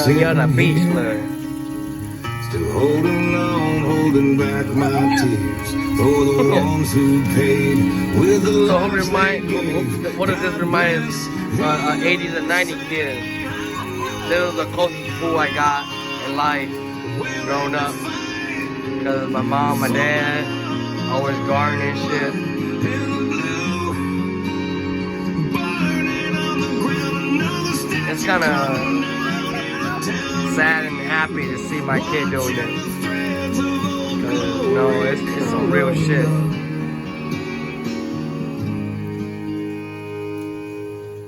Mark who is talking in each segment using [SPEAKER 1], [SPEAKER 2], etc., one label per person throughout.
[SPEAKER 1] Near the beach เลย
[SPEAKER 2] Still holding on, holding back my tears for the ones who paid with the
[SPEAKER 1] So
[SPEAKER 2] lives
[SPEAKER 1] remind,
[SPEAKER 2] they gave.
[SPEAKER 1] what does this remind 80s and 90s kids? This was the closest fool I got in life growing up. Because my mom, my dad, always gardening and shit. It's kind of sad and happy to see my kid doing this. Cause, you know, it's some real shit.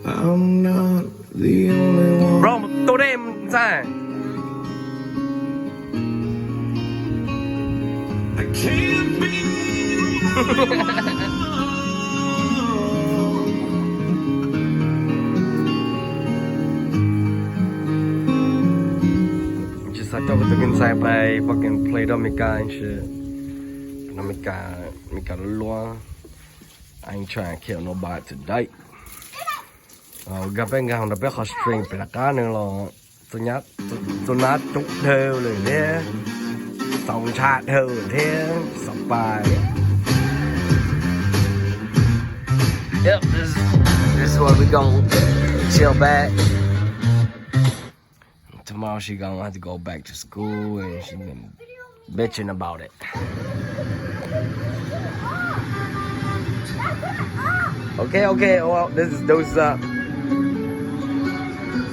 [SPEAKER 2] I'm not the only one.
[SPEAKER 1] Bro, tôi đây em sao?
[SPEAKER 2] I can't be
[SPEAKER 1] Just I thought we took inside by fucking play Dominica and shit. Dominica Lua. I ain't trying to kill nobody today. Gặp anh gàng đã biết khó string phải là cá nữa là tôi nát trúc theoเลยthế xong chát theoเลยthế xong bài. Yep, this is where we gonna chill back. Tomorrow she gonna have to go back to school and she been bitching about it. Okay, well, this is